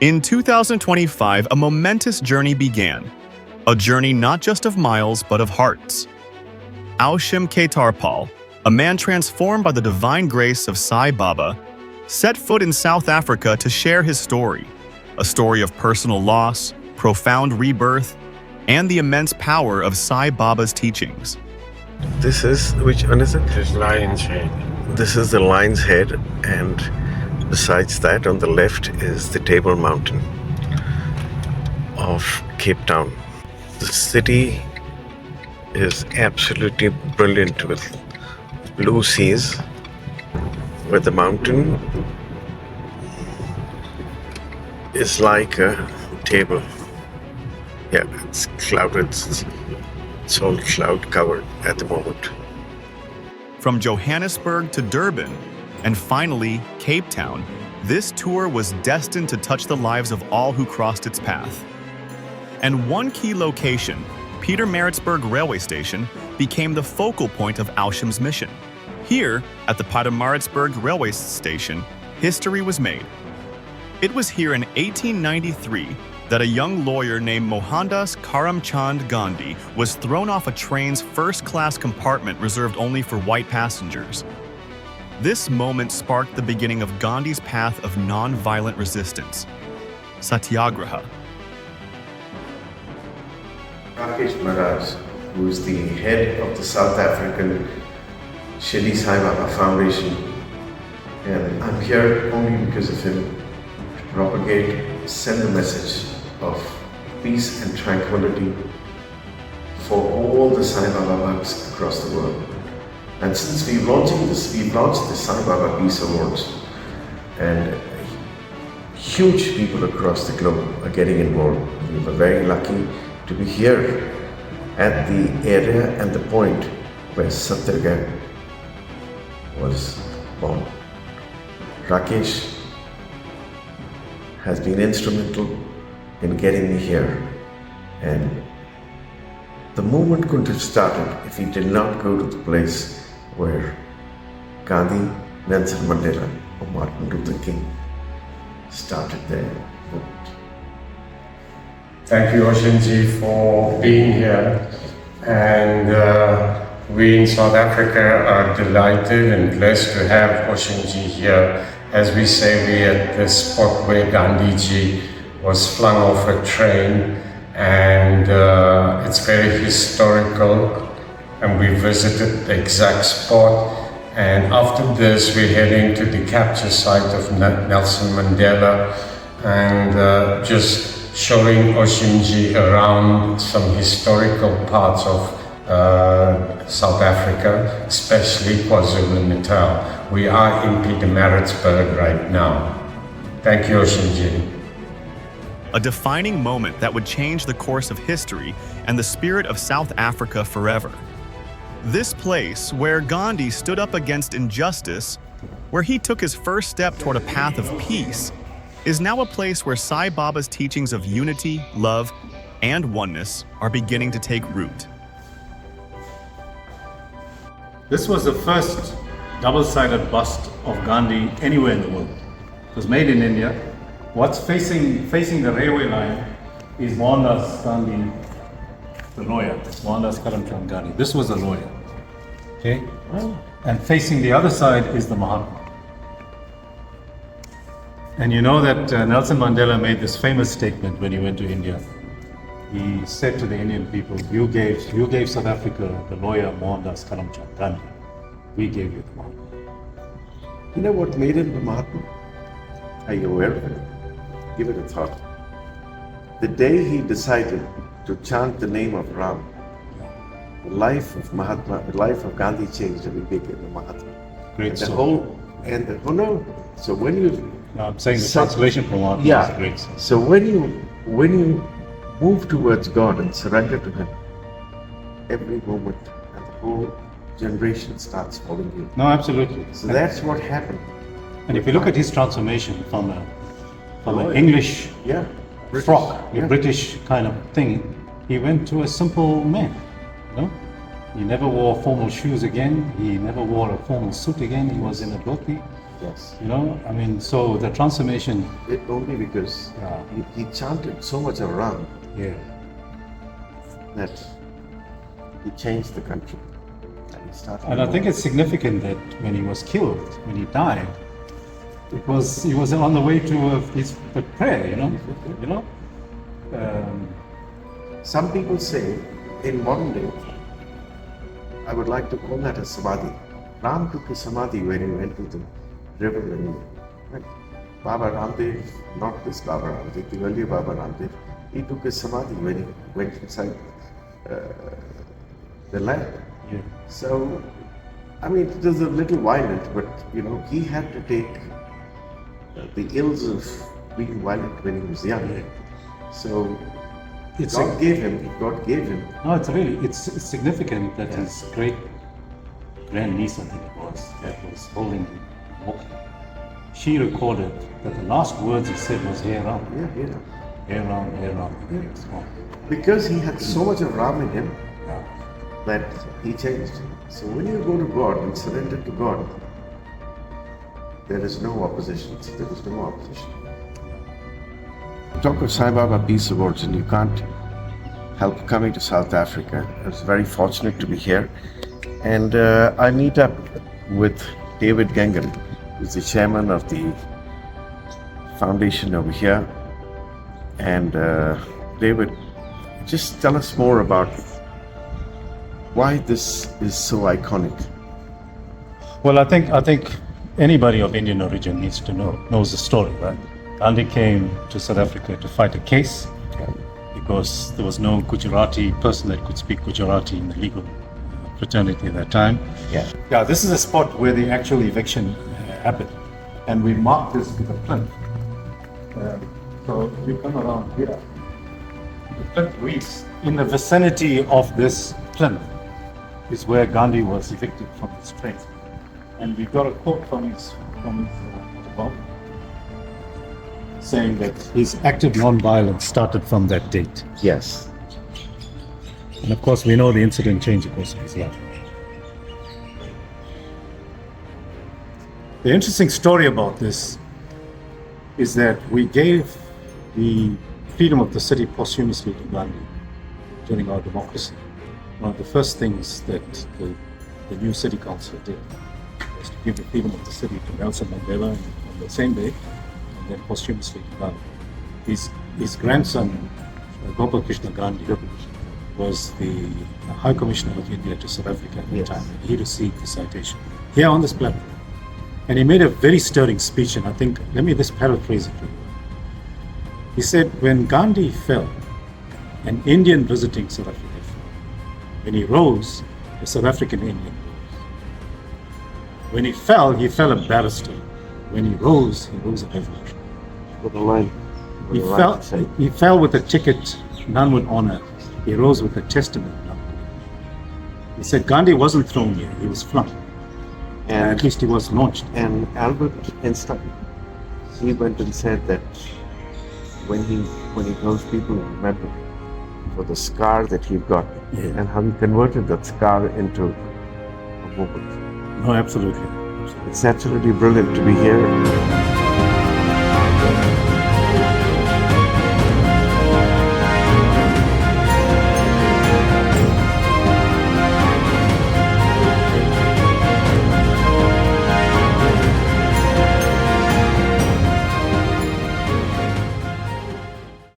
In 2025, a momentous journey began. A journey not just of miles, but of hearts. Aushim Khetarpal, a man transformed by the divine grace of Sai Baba, set foot in South Africa to share his story, a story of personal loss, profound rebirth, and the immense power of Sai Baba's teachings. This is, which one is it? This is lion's head. This is the lion's head, and besides that, on the left is the Table Mountain of Cape Town. The city is absolutely brilliant with blue seas, where the mountain is like a table. Yeah, it's clouded. It's all cloud covered at the moment. From Johannesburg to Durban, and finally Cape Town, this tour was destined to touch the lives of all who crossed its path. And one key location, Pietermaritzburg Railway Station, became the focal point of Aushim's mission. Here, at the Pietermaritzburg Railway Station, history was made. It was here in 1893 that a young lawyer named Mahatma Gandhi was thrown off a train's first-class compartment reserved only for white passengers. This moment sparked the beginning of Gandhi's path of nonviolent resistance, satyagraha. Maharaj, who is the head of the South African Shri Sai Baba Foundation, and I'm here only because of him, to propagate, send the message of peace and tranquility for all the Sai Baba monks across the world. And since we've launched the Sai Baba Peace Awards, and huge people across the globe are getting involved. We were very lucky to be here at the area and the point where Satyagraha was born. Rakesh has been instrumental in getting me here, and the movement couldn't have started if he did not go to the place where Gandhi, Nelson Mandela, or Martin Luther King started their movement. Thank you, Aushim ji, for being here. And we in South Africa are delighted and blessed to have Aushim ji here. As we say, we're at the spot where Gandhi ji was flung off a train, and it's very historical, and we visited the exact spot. And after this, we're heading to the capture site of Nelson Mandela, and just showing Aushim ji around some historical parts of South Africa, especially KwaZulu-Natal. We are in Pietermaritzburg right now. Thank you, Aushim ji. A defining moment that would change the course of history and the spirit of South Africa forever. This place, where Gandhi stood up against injustice, where he took his first step toward a path of peace, is now a place where Sai Baba's teachings of unity, love, and oneness are beginning to take root. This was the first double-sided bust of Gandhi anywhere in the world. It was made in India. What's facing the railway line is Mohandas Gandhi, the lawyer, Mohandas Karamchand Gandhi. This was the lawyer, okay? And facing the other side is the Mahatma. And you know that Nelson Mandela made this famous statement when he went to India. He said to the Indian people, you gave South Africa the lawyer Mohandas Karamchand Gandhi. We gave you the Mahatma. You know what made him the Mahatma? Are you aware of it? Give it a thought. The day he decided to chant the name of Ram, the life of Gandhi changed, and he became the Mahatma. Great. So when you... No, I'm saying the translation from Mahatma is great. So when you move towards God and surrender to Him, every moment and the whole generation starts following you. No, absolutely. So that's what happened. And if you look at his transformation from an English frock, a British kind of thing, he went to a simple man, you know? He never wore formal shoes again. He never wore a formal suit again. He was in a dhoti. Yes. You know, I mean, so the transformation. Only because Yeah. he chanted so much of Ram Yeah. that he changed the country. And he started. And I think it's significant that when he was killed, when he died, he was on the way to his prayer. You know. Some people say in modern day, I would like to call that a samadhi. Ram took a samadhi when he went to the river and he went. Baba Ramdev, not this Baba Ramdev, the earlier Baba Ramdev, he took a samadhi when he went inside the land. Yeah. So, I mean, it was a little violent, but he had to take the ills of being violent when he was young. Yeah. So, It's God gave him. No, it's significant that his great grandniece, I think it was, that was holding him, walking. She recorded that the last words he said was "Hey Ram, Yeah. hey Ram, hey Ram." Yeah. Because he had so much of Ram in him Yeah. that he changed. So when you go to God and surrender to God, there is no opposition. There is no opposition. Talk of Sai Baba Peace Awards, and you can't help coming to South Africa. I was very fortunate to be here, and I meet up with David Gyan, who's the chairman of the foundation over here. And David, just tell us more about why this is so iconic. Well, I think anybody of Indian origin knows the story, right? Gandhi came to South Africa to fight a case because there was no Gujarati person that could speak Gujarati in the legal fraternity at that time. Yeah, this is a spot where the actual eviction happened, and we marked this with a plinth. So if you come around here, the plinth reads, in the vicinity of this plinth is where Gandhi was evicted from his train. And we got a quote from his book saying that his active non-violence started from that date. Yes. And of course, we know the incident changed the course of his life. The interesting story about this is that we gave the freedom of the city posthumously to Gandhi during our democracy. One of the first things that the new city council did was to give the freedom of the city to Nelson Mandela on the same day, and then posthumously to Gandhi. His grandson, Gopal Krishna Gandhi, was the High Commissioner of India to South Africa at the time. He received the citation here on this platform. And he made a very stirring speech, and I think, let me just paraphrase it to you. He said, when Gandhi fell, an Indian visiting South Africa fell. When he rose, a South African Indian rose. When he fell a barrister. When he rose a revolutionary. With a line. He fell with a ticket, none would honor. He rose with a testament, none would honor. He said Gandhi wasn't thrown here, he was flung. And at least he was launched. And Albert Einstein, he went and said that when he tells people, remember for the scar that he got and how he converted that scar into a movement. No, absolutely. It's absolutely brilliant to be here.